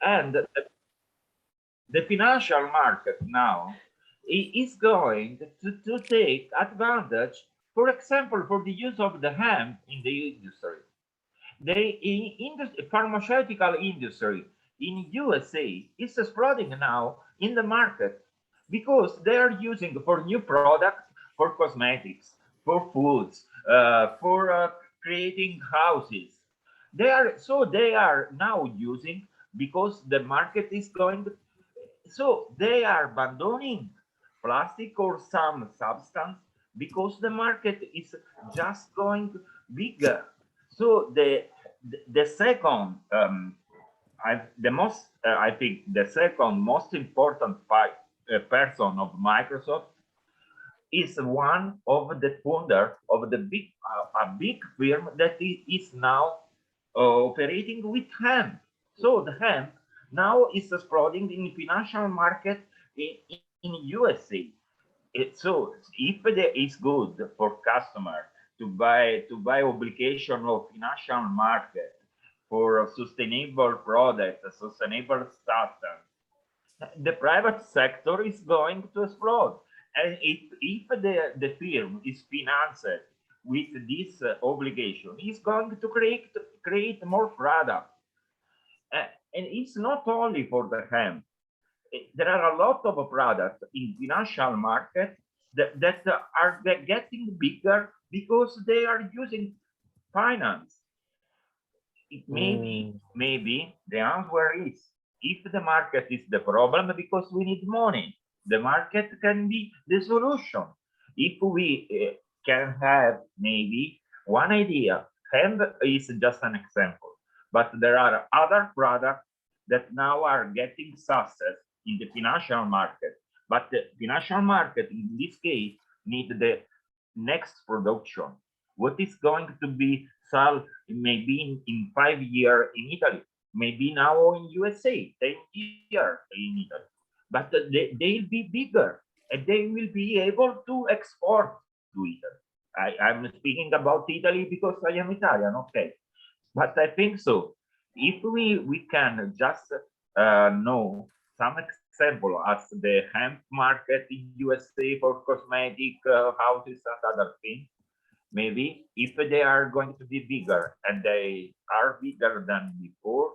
And the financial market now is going to take advantage, for example, for the use of the hemp in the industry. The pharmaceutical industry in USA is exploding now in the market because they are using for new products, for cosmetics, for foods, for creating houses. They are now using because the market is going. So they are abandoning plastic or some substance because the market is just going bigger. So the second I think the second most important person of Microsoft is one of the founder of the a big firm that is now operating with hemp. So the hemp now is exploding in financial market in USA. So if there is good for customer to buy obligation of financial market for a sustainable product, a sustainable substance, the private sector is going to explode. And if the firm is financed with this obligation, it's going to create more product. And it's not only for the hemp. There are a lot of products in financial market that are getting bigger because they are using finance. Maybe the answer is if the market is the problem because we need money, the market can be the solution. If we can have maybe one idea, hemp is just an example, but there are other products that now are getting success in the financial market. But the financial market in this case need the next production. What is going to be sold maybe in 5 years in Italy, maybe now in USA, 10 years in Italy. But they'll be bigger and they will be able to export to Italy. I'm speaking about Italy because I am Italian, okay. But I think so. If we can just know some example as the hemp market in USA for cosmetic houses and other things, maybe if they are going to be bigger and they are bigger than before,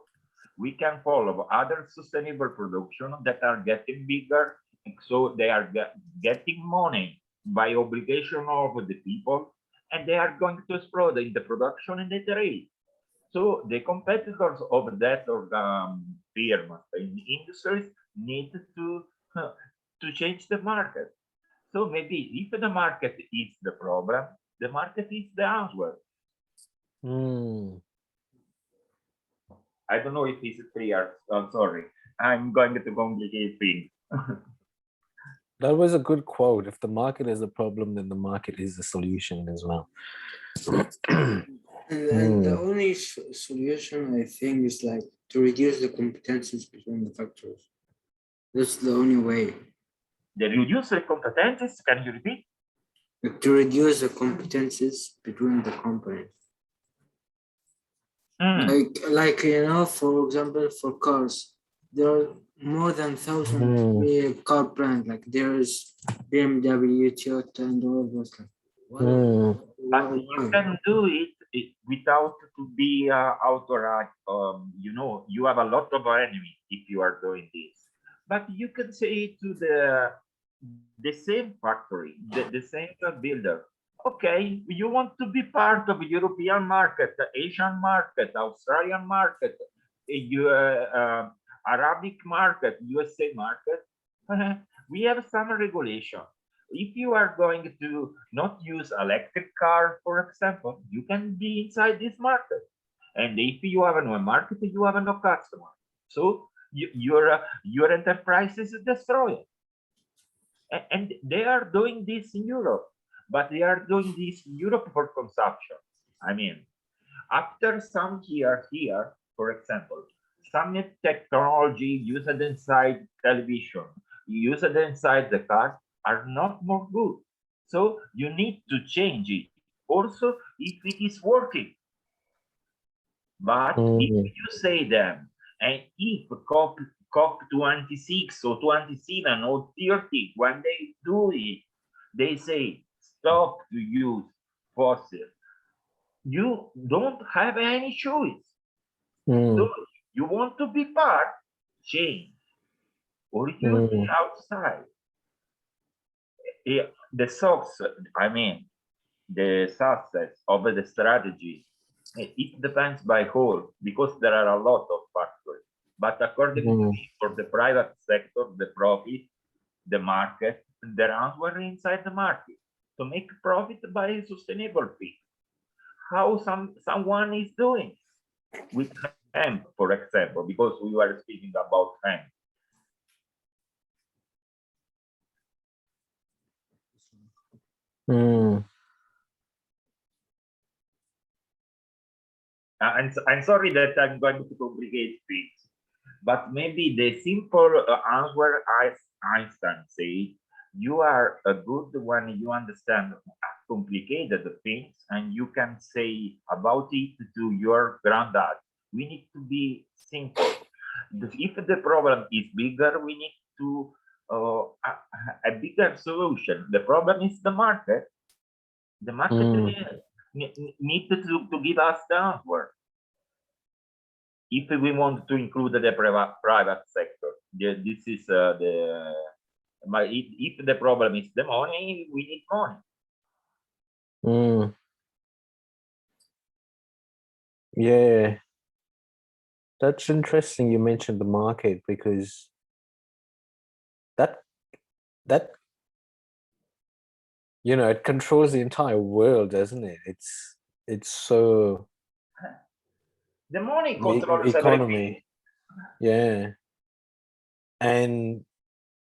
we can follow other sustainable production that are getting bigger. So they are getting money by obligation of the people, and they are going to explode in the production and the trade. So the competitors of that firm in industries need to change the market. So maybe if the market is the problem, the market is the answer. I don't know if it's clear. I'm sorry. I'm going to complicate things. That was a good quote. If the market is a problem, then the market is the solution as well. And the only solution, I think, is like to reduce the competencies between the factors. That's the only way. The reduce the competencies, can you repeat? To reduce the competencies between the companies. Like for example, for cars, there are more than 1,000 car brands. Like there's BMW, Toyota, and all those. But you can do it without to be authorized. You have a lot of enemies if you are doing this. But you can say to the same factory, the same builder, okay, you want to be part of European market, the Asian market, Australian market, Arabic market, USA market. We have some regulation. If you are going to not use electric car, for example, you can be inside this market. And if you have no market, you have no customer. So your enterprise is destroyed. And they are doing this in Europe, but they are doing this in Europe for consumption. I mean, after some years here, for example, some technology used inside television, used inside the car are not more good. So you need to change it. Also, if it is working. But if you say them And if COP26 or 27 or 30, when they do it, they say stop to use fossil, you don't have any choice. So you want to be part, change, or you stay outside. The success, I mean, the success of the strategy, it depends by whole, because there are a lot of factors. But according to me, for the private sector, the profit, the market, the answer inside the market to make profit by sustainable things. How someone is doing with hemp, for example, because we were speaking about hemp. I'm sorry that I'm going to complicate things, but maybe the simple answer, as Einstein said, you are a good when you understand complicated things and you can say about it to your granddad. We need to be simple. If the problem is bigger, we need to a bigger solution. The problem is the market. The market need to give us the answer. If we want to include the private sector, this is if the problem is the money, we need money. Yeah, that's interesting. You mentioned the market because that it controls the entire world, doesn't it? It's so the money controls economy. everything. Yeah, and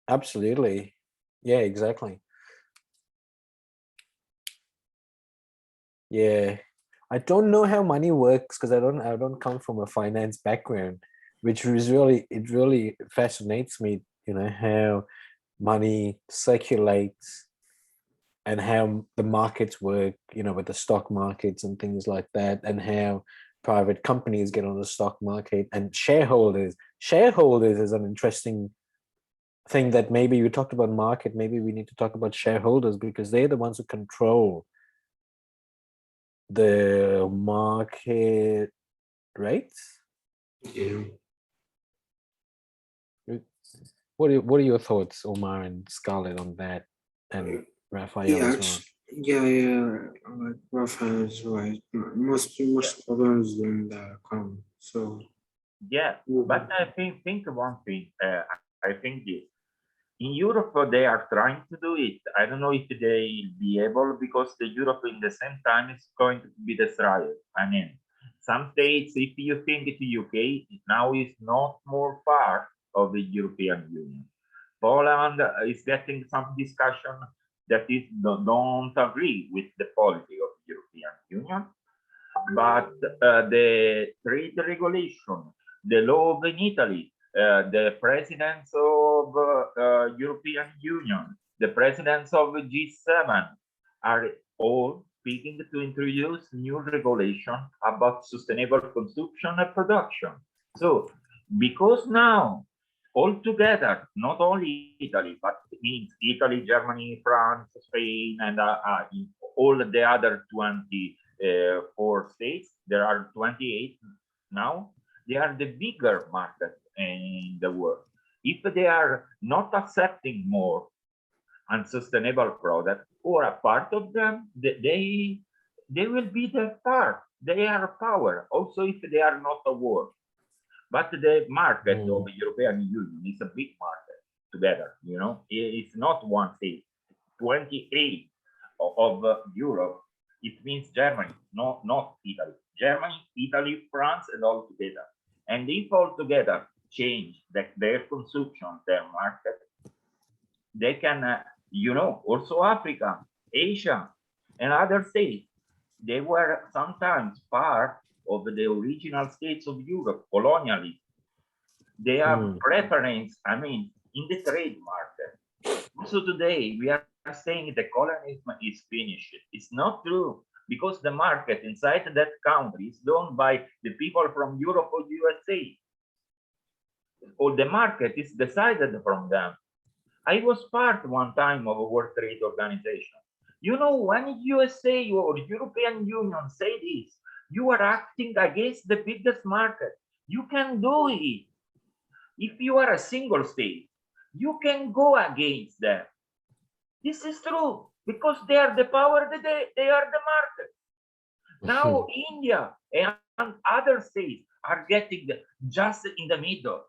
absolutely, yeah, exactly. Yeah, I don't know how money works because I don't come from a finance background, which is really fascinates me. How money circulates and how the markets work. With the stock markets and things like that, and how private companies get on the stock market and shareholders. Shareholders is an interesting thing that maybe you talked about market. Maybe we need to talk about shareholders because they're the ones who control the market rates. Yeah. What are your thoughts, Omar and Scarlett, on that, and Raphael Yeah, as well? like Rafael is right. Most problems in the economy. So Yeah, but I think one thing. I think this. In Europe, they are trying to do it. I don't know if they'll be able because the Europe in the same time is going to be destroyed. I mean, some states, if you think the UK now is not more part of the European Union. Poland is getting some discussion that is don't agree with the policy of the European Union, but the trade regulation, the law in Italy, the presidents of European Union, the presidents of G7 are all speaking to introduce new regulation about sustainable consumption and production. So, because now all together, not only Italy, but it means Italy, Germany, France, Spain, and all the other 24 states, there are 28 now, they are the bigger market in the world. If they are not accepting more unsustainable products or a part of them, they will be the part. They are power, also if they are not a war. But the market of the European Union is a big market together, It's not one state. 28 of Europe, it means Germany, not Italy. Germany, Italy, France, and all together. And if all together change their consumption, their market, they can, also Africa, Asia, and other states. They were sometimes part of the original states of Europe, colonially. They have preference, in the trade market. So today we are saying the colonialism is finished. It's not true because the market inside that country is done by the people from Europe or USA. or the market is decided from them. I was part one time of a World Trade Organization. You know, when USA or European Union say this, you are acting against the biggest market. You can do it. If you are a single state, you can go against them. This is true because they are the power, they are the market. Now India and other states are getting just in the middle.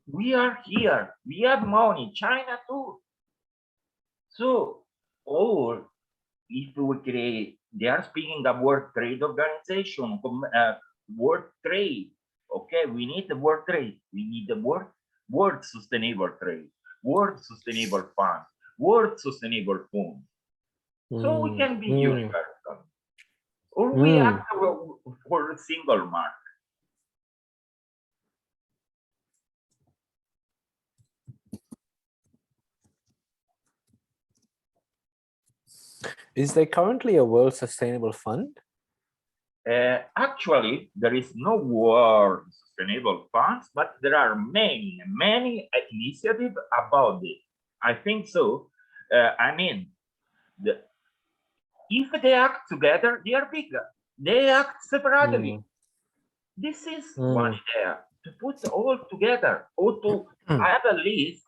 We are here, we have money, China too. So, or if we create, they are speaking of World Trade Organization, World Trade. Okay, we need the World Trade. We need the World Sustainable Trade, World Sustainable Fund, World Sustainable Fund. So we can be universal, or we act for a single market. Is there currently a World Sustainable Fund? Actually, there is no World Sustainable Funds, but there are many initiatives about it. I think so. I mean, if they act together, they are bigger. They act separately. This is one idea, to put all together, or to have a list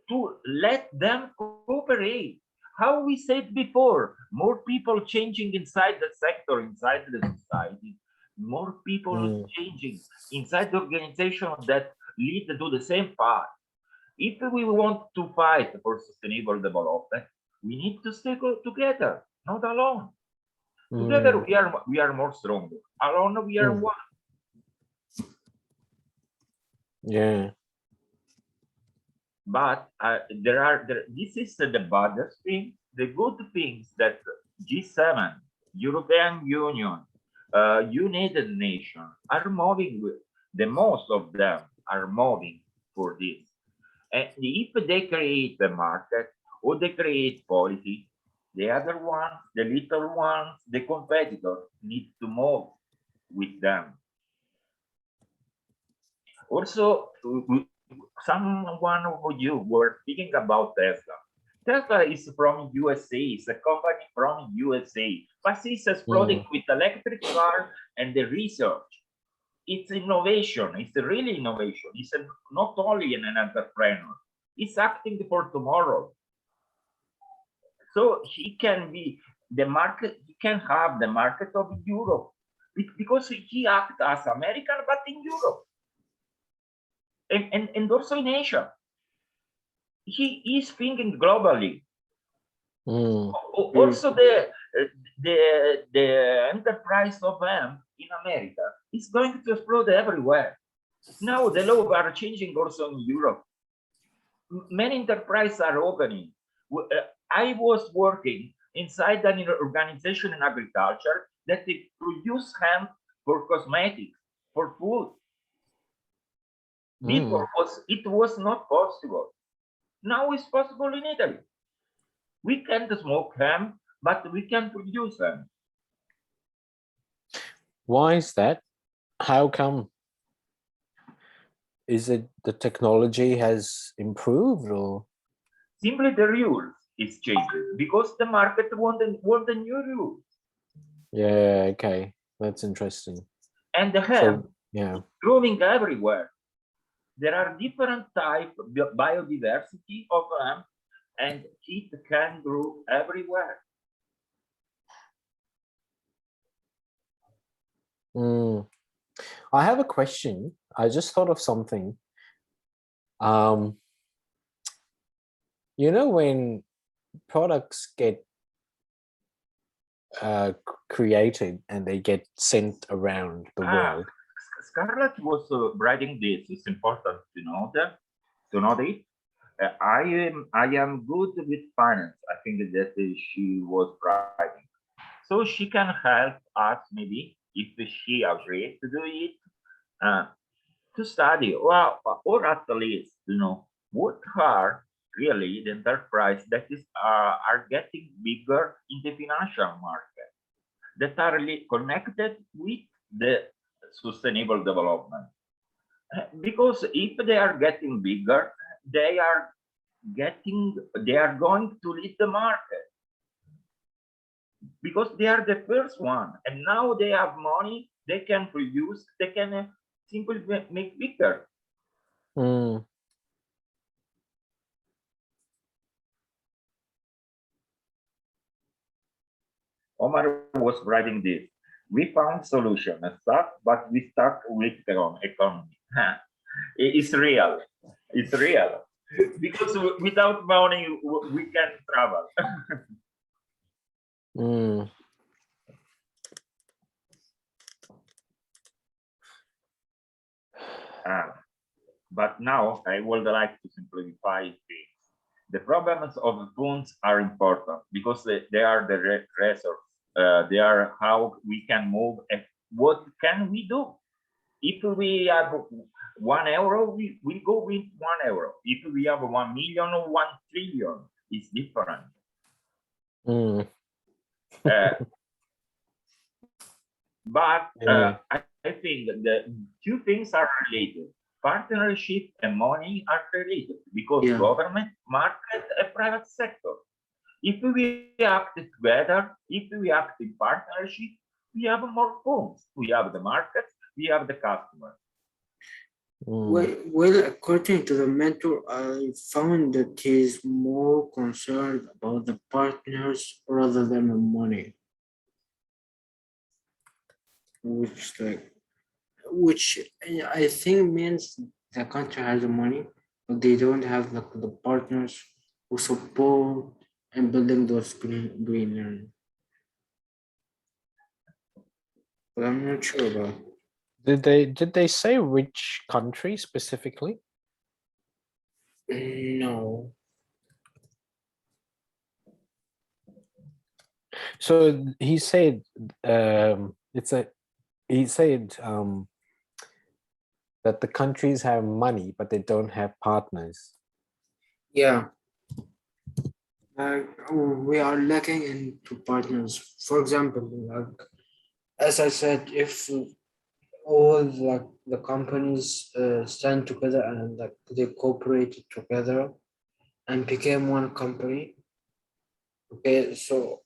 to let them cooperate. How we said before, more people changing inside the sector, inside the society, more people changing inside the organization that lead to the same path. If we want to fight for sustainable development, we need to stay together, not alone. Together we are more stronger. Alone we are one. Yeah. But this is the baddest thing. The good things that G7, European Union, United Nations are moving with. The most of them are moving for this. And if they create the market or they create policy, the other ones, the little ones, the competitors need to move with them. Also, someone of you were speaking about Tesla. Tesla is from USA. It's a company from USA, but it's exploding with electric car and the research. It's innovation. It's really innovation. It's not only an entrepreneur. It's acting for tomorrow. So he can be the market. He can have the market of Europe because he acts as American, but in Europe. And also in Asia. He is thinking globally. Also, the enterprise of them in America is going to explode everywhere. Now the laws are changing also in Europe. Many enterprises are opening. I was working inside an organization in agriculture that they produce hemp for cosmetics, for food. Before it was not possible. Now it's possible in Italy. We can't smoke hemp, but we can produce them. Why is that? How come? Is it the technology has improved, or simply the rules is changing because the market want the new rules? Yeah, okay, that's interesting. And the hemp is growing everywhere. There are different types of biodiversity of hemp, and it can grow everywhere. I have a question. I just thought of something. You know, when products get created and they get sent around the world. Scarlett was writing this. It's important to know that. I am good with finance. I think that she was writing, so she can help us maybe if she agrees to do it, to study or at least what are really the enterprise that is are getting bigger in the financial market that are really connected with the sustainable development. Because if they are getting bigger, they are going to lead the market because they are the first one, and now they have money, they can produce, they can simply make bigger. Mm. Omar was writing this. We found solution and stuff, but we start with economy. It's real. It's real. Because without money, we can travel. Mm. But now I would like to simplify things. The problems of funds are important because they are the resource. They are how we can move. And what can we do? If we have €1, we go with €1. If we have 1 million or 1 trillion, it's different. Mm. But Yeah. I think the two things are related. Partnership and money are related because Yeah. government, market, and private sector. If we act together, if we act in partnership, we have more funds. We have the market, we have the customer. Mm. Well, according to the mentor, I found that he's more concerned about the partners rather than the money, which I think means the country has the money, but they don't have the partners who support and building those green. But I'm not sure about. Did they say which country specifically? No. So he said he said that the countries have money but they don't have partners. Yeah. We are lacking into partners. For example, like as I said, if all like the companies stand together and like they cooperated together and became one company, okay, so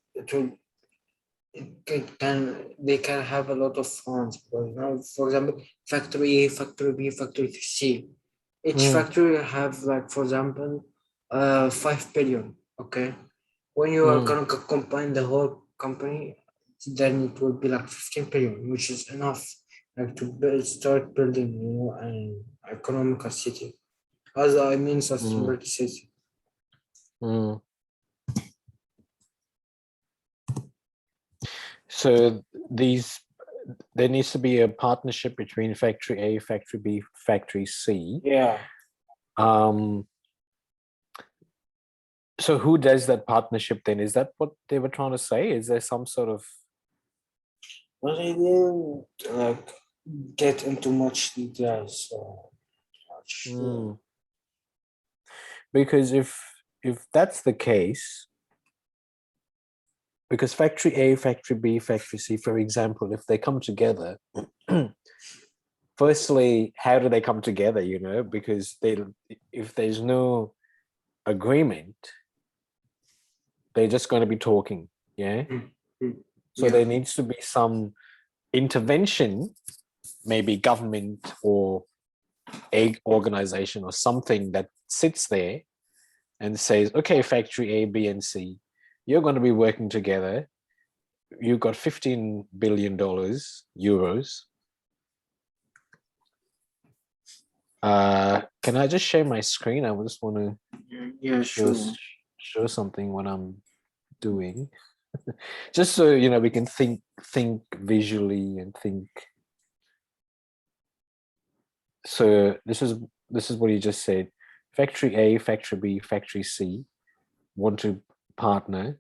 they can have a lot of funds. Because now, for example, factory A, factory B, factory C. Each factory have like, for example, 5 billion. Okay, when you are gonna combine the whole company, then it will be like 15 billion, which is enough like to start building, an economical city. As I mean, sustainable city. Mm. So there needs to be a partnership between factory A, factory B, factory C. Yeah. So who does that partnership then? Is that what they were trying to say? Is there some sort of... But I didn't like get into much details. So not sure. Because if that's the case, because factory A, factory B, factory C, for example, if they come together, firstly, how do they come together? Because if there's no agreement, they're just going to be talking. Yeah. So there needs to be some intervention, maybe government or a organization or something that sits there and says, okay, factory A, B, and C, you're going to be working together. You've got $15 billion euros. Can I just share my screen? I just want to show something what I'm doing. Just so we can think visually and think. So this is what you just said. Factory A, factory B, factory C want to partner,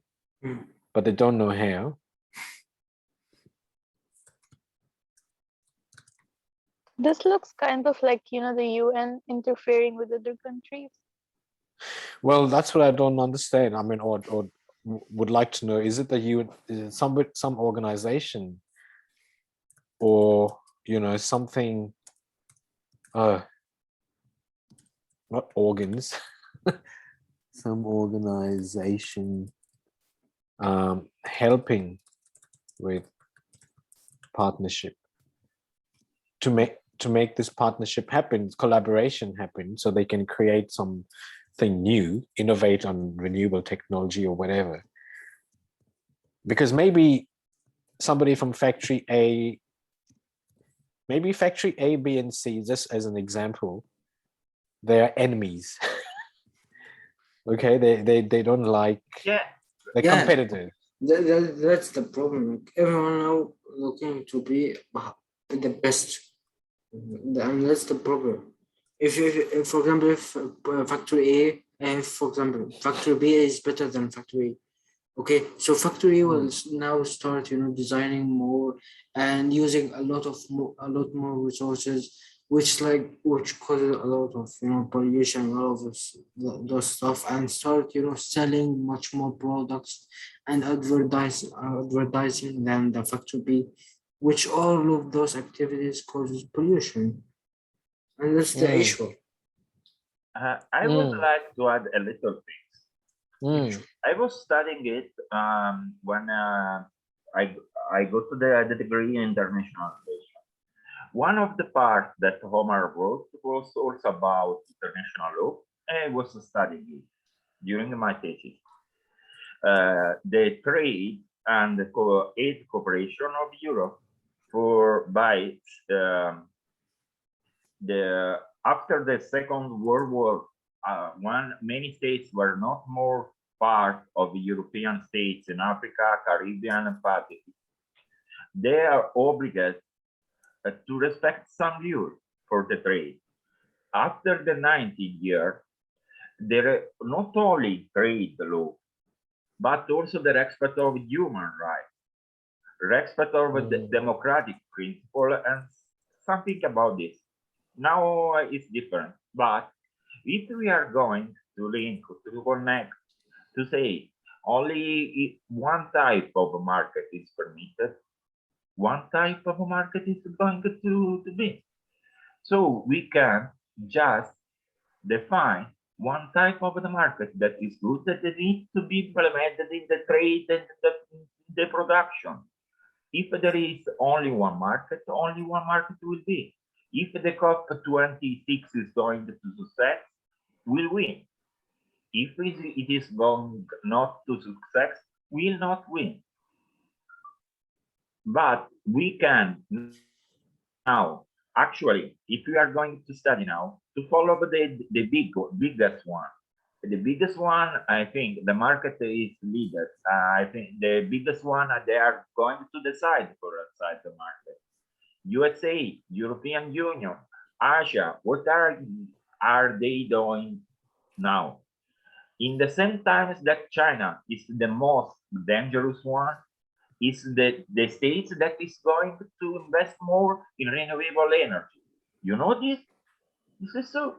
but they don't know how. This looks kind of like, the UN interfering with other countries. Well, that's what I don't understand. I mean, or would like to know, is it the UN, is it some organization or, something not organs, some organization helping with partnership to make this partnership happen, collaboration happen, so they can create something new, innovate on renewable technology or whatever. Because maybe somebody from factory A, B, and C, just as an example, they are enemies. Okay, they don't like, Yeah, they're Yeah. competitive. That's the problem. Like, everyone now looking to be the best, and that's the problem. If for example, if factory A and for example factory B is better than factory A, okay, so factory A will now start, designing more and using a lot more resources, which causes a lot of pollution, a lot of those stuff, and start selling much more products and advertising than the factory B, which all of those activities causes pollution, and that's the issue. I would like to add a little thing. I was studying it when I go to the degree in international relations. One of the parts that Homer wrote was also about international law. I was studying it during my thesis. The trade and the aid cooperation of Europe by the after the Second World War, many states were not more part of the European states in Africa, Caribbean, and Pacific. They are obligated to respect some rules for the trade. After the 19th year, there not only trade law, but also the respect of human rights, respect of the democratic principle, and something about this. Now it's different, but if we are going to link, to connect, to say only one type of market is permitted, one type of market is going to be. So we can just define one type of the market that is good, that needs to be implemented in the trade and the production. If there is only one market will be. If the COP26 is going to success, will win. If it is going not to success, will not win. But we can now, actually, if we are going to study now, to follow the biggest one. The biggest one, I think the market is leaders. I think the biggest one, they are going to decide for outside the market. USA, European Union, Asia, what are they doing now? In the same time that China is the most dangerous one, is the states that is going to invest more in renewable energy. You know this? This is so.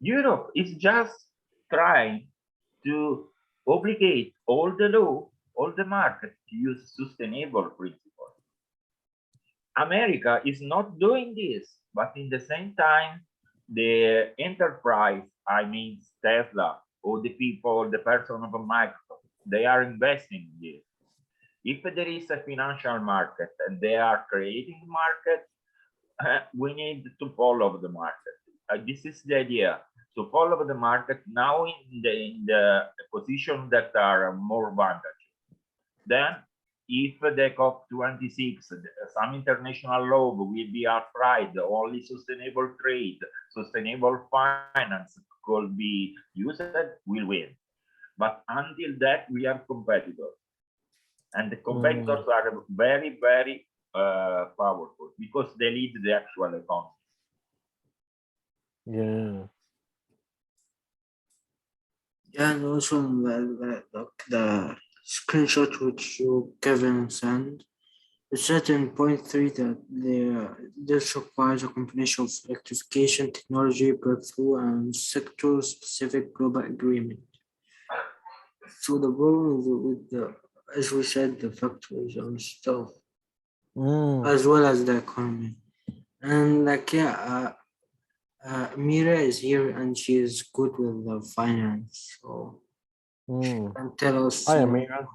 Europe is just trying to obligate all the law, all the market to use sustainable principles. America is not doing this, but in the same time, the enterprise, I mean Tesla, or the people, the person of Microsoft, they are investing in this. If there is a financial market and they are creating market, we need to follow the market. This is the idea, to follow the market now in the position that are more advantageous. Then, if the COP26, some international law will be applied, only sustainable trade, sustainable finance could be used, we'll win. But until that, we have competitors. And the competitors are very, very powerful because they lead the actual economy. Yeah. Yeah, and also the screenshot which you Kevin sent, it said in point 3 that this requires a combination of electrification, technology breakthrough, and sector-specific global agreement. So the problem with the, as we said, the factories and stuff, as well as the economy, and Mira is here and she is good with the finance, so Mm. can tell us Hi, more. Amira.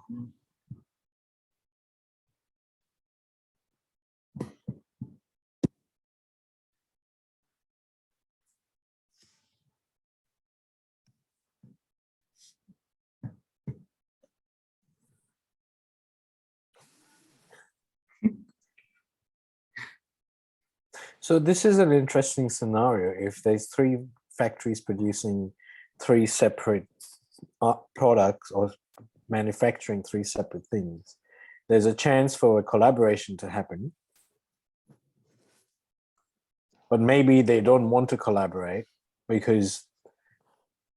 So this is an interesting scenario. If there's three factories producing three separate products or manufacturing three separate things, there's a chance for a collaboration to happen. But maybe they don't want to collaborate because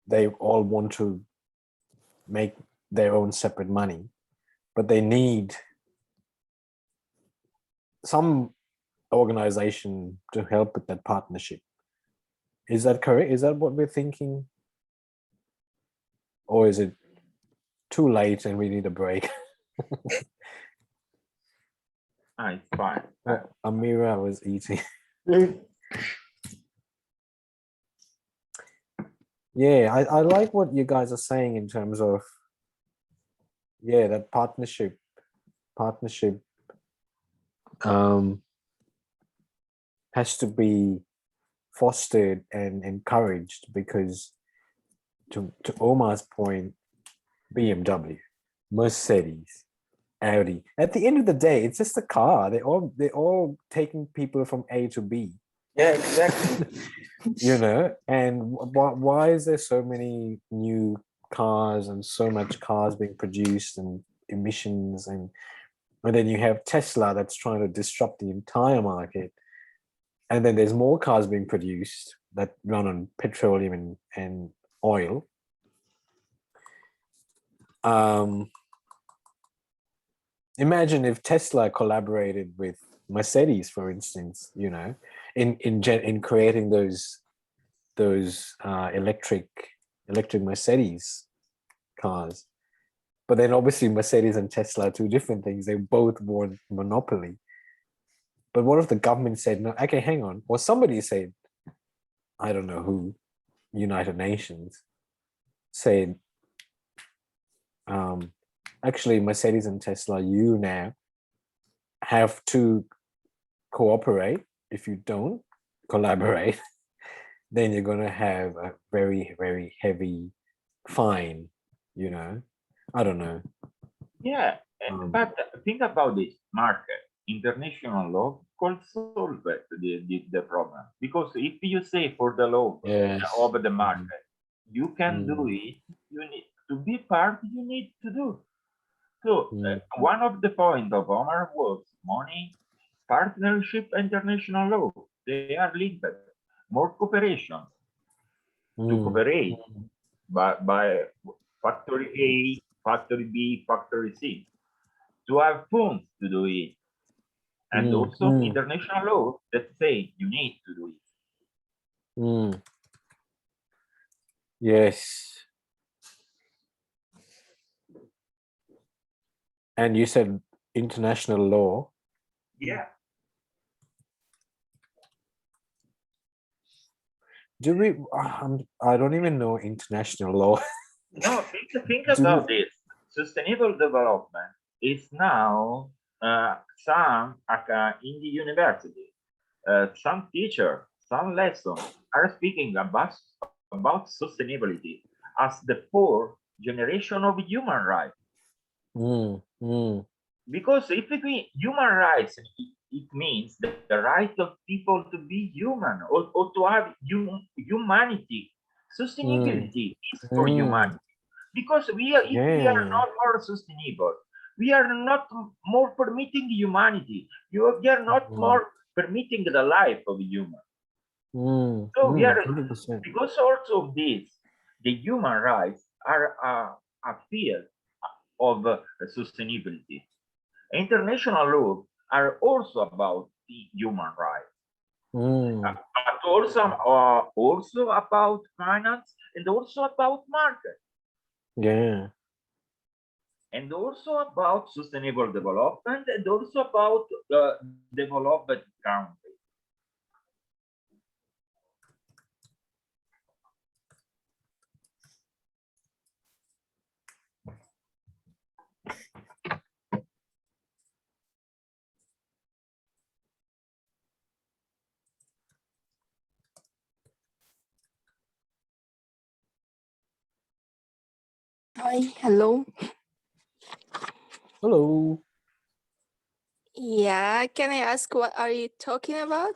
they all want to make their own separate money, but they need some organization to help with that partnership. Is that correct? Is that what we're thinking? Or is it too late and we need a break? It's fine. Oh, Amira was eating. Yeah, I like what you guys are saying in terms of, yeah, that partnership has to be fostered and encouraged, because to Omar's point, BMW, Mercedes, Audi, at the end of the day, it's just a car. They're all taking people from A to B. Yeah, exactly. You know, and why is there so many new cars and so much cars being produced and emissions, and then you have Tesla that's trying to disrupt the entire market, and then there's more cars being produced that run on petroleum and oil. Imagine if Tesla collaborated with Mercedes, for instance, you know, in creating those electric Mercedes cars. But then obviously Mercedes and Tesla are two different things. They both want monopoly. But what if the government said, no, okay, hang on. Or somebody said, I don't know who, United Nations, said, actually Mercedes and Tesla, you now have to cooperate. If you don't collaborate, then you're going to have a very, very heavy fine, you know. I don't know. Yeah, but think about this market. International law could solve the problem. Because if you say for the law Yes. of the market, you can do Mm. it, you need to be part, you need to do. So Mm. one of the points of Omar was money, partnership, international law. They are linked. More cooperation to cooperate by factory A, factory B, factory C, to have funds to do it. And also international law that say you need to do it. Yes. And you said international law. Yeah. Do we? I don't even know international law. No, think about this. Sustainable development is now some in the university. Some teacher, some lesson are speaking about sustainability as the fourth generation of human rights. Because if it means human rights, it means the right of people to be human, or to have humanity. Sustainability is for humanity. Because if we are not more sustainable, we are not more permitting humanity. We are not more permitting the life of human. So we are 100%. because also of this, the human rights are a field of sustainability. International law are also about the human rights, but also about finance, and also about market, Yeah. and also about sustainable development, and also about developed countries. Hi, hello. Hello. Yeah, can I ask what are you talking about?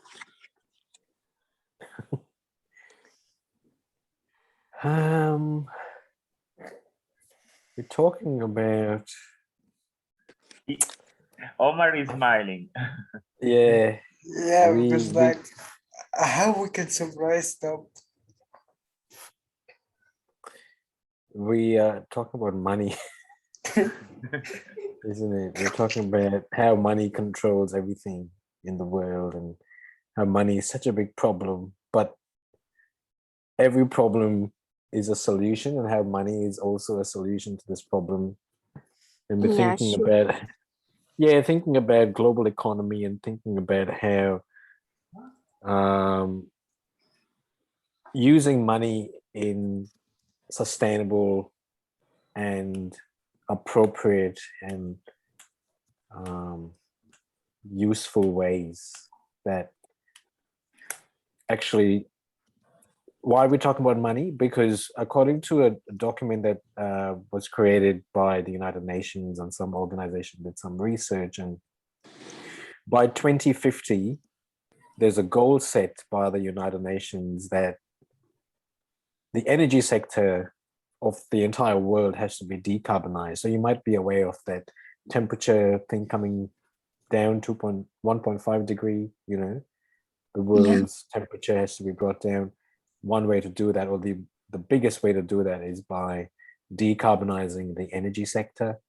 Um, we're talking about Omar is smiling. yeah. Yeah, we because we like how we can summarize them. we talking about money, isn't it? We're talking about how money controls everything in the world and how money is such a big problem, but every problem is a solution, and how money is also a solution to this problem. And we're Yeah, thinking sure. about thinking about global economy and thinking about how using money in sustainable and appropriate and useful ways that actually why are we talking about money? Because according to a document that was created by the United Nations and some organization did some research, and by 2050 there's a goal set by the United Nations that the energy sector of the entire world has to be decarbonized. So you might be aware of that temperature thing coming down 1.5 degree, you know, the Yeah. world's temperature has to be brought down. One way to do that, or the biggest way to do that, is by decarbonizing the energy sector.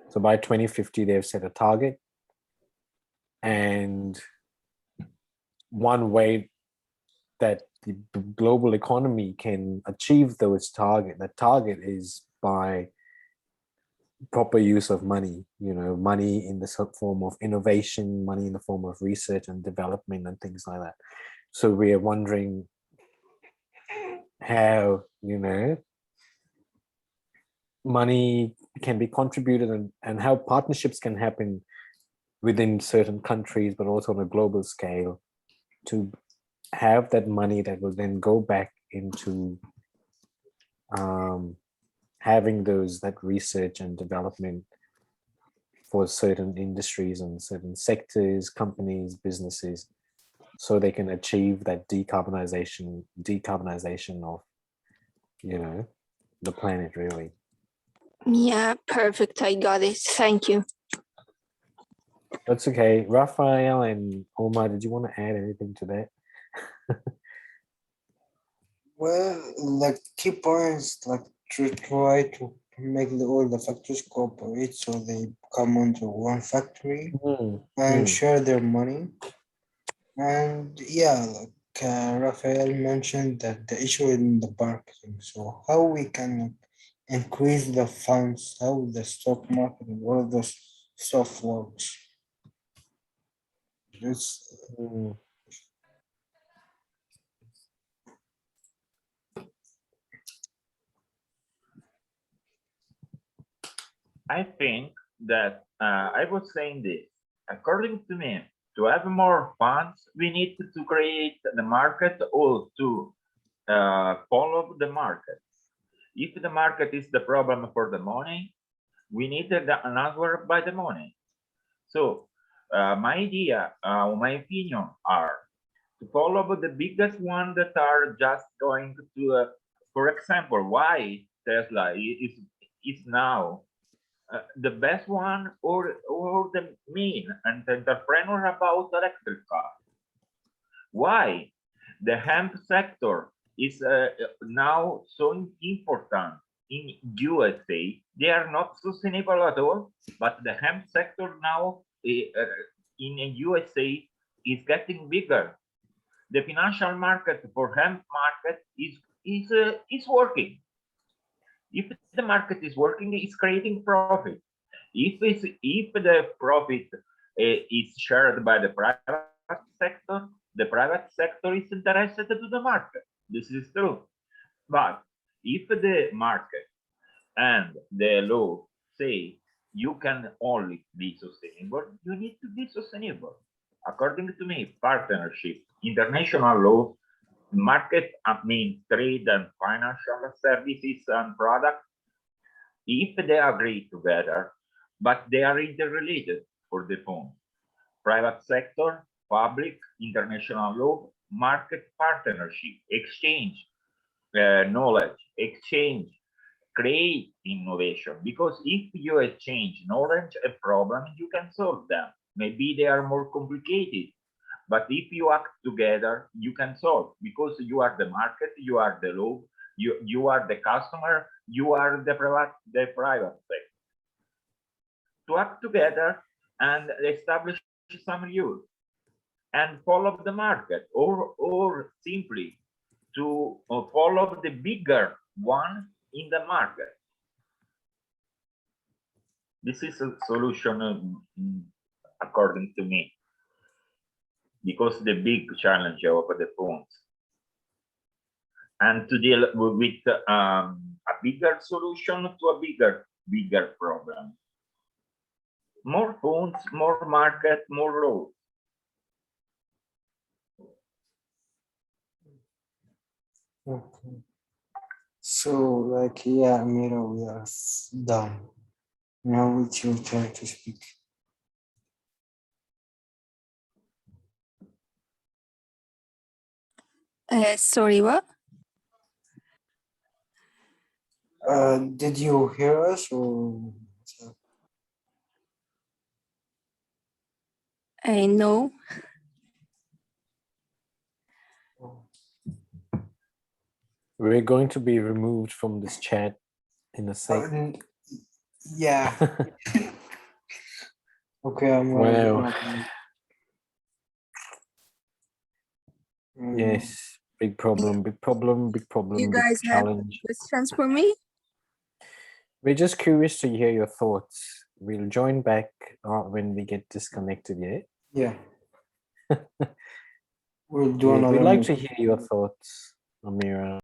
So by 2050, they've set a target. And one way that the global economy can achieve that target is by proper use of money, you know, money in the form of innovation, money in the form of research and development and things like that. So we are wondering how, you know, money can be contributed and how partnerships can happen within certain countries, but also on a global scale, to have that money that will then go back into having that research and development for certain industries and certain sectors, companies, businesses, so they can achieve that decarbonization of, you know, the planet, really. Yeah, perfect. I got it. Thank you. That's okay. Raphael and Omar, did you want to add anything to that? Well, like key points, like to try to make all the factories cooperate so they come onto one factory and share their money. And yeah, like Raphael mentioned that the issue in the marketing. So how we can increase the funds, how the stock market and all of those stuff works. It's I think that I was saying this. According to me, to have more funds, we need to create the market or to follow the market. If the market is the problem for the money, we need an answer by the money. So my idea, my opinion are to follow the biggest one that are just going to, for example, why Tesla is now the best one, or the main and the entrepreneur about electric car. Why the hemp sector is now so important in USA? They are not sustainable at all, but the hemp sector now in USA is getting bigger. The financial market for hemp market is working. If the market is working, it's creating profit. If the profit is shared by the private sector, the private sector is interested to the market. This is true. But if the market and the law say you can only be sustainable, you need to be sustainable. According to me, partnership, international law, market, I mean trade and financial services and products if they agree together, but they are interrelated for the phone. Private sector, public, international law, market partnership, exchange, knowledge, exchange, create innovation. Because if you exchange knowledge and problems, you can solve them. Maybe they are more complicated, but if you act together, you can solve, because you are the market, you are the law, you are the customer, you are the private sector. To act together and establish some rules and follow the market, or simply to follow the bigger one in the market. This is a solution according to me, because the big challenge of the phones. And to deal with a bigger solution to a bigger problem. More phones, more market, more laws. Okay. So, like, yeah, Mira, we are done. Now it's your turn to speak. Sorry, what? Did you hear us or? No. We're going to be removed from this chat in a second. Yeah. Okay, I'm Wow. gonna Yes, big problem, big problem, big problem, You big guys have challenge. questions for me? We're just curious to hear your thoughts. We'll join back when we get disconnected, yeah? Yeah. We'll do Yeah, another we'd like to meeting. hear your thoughts, Amira.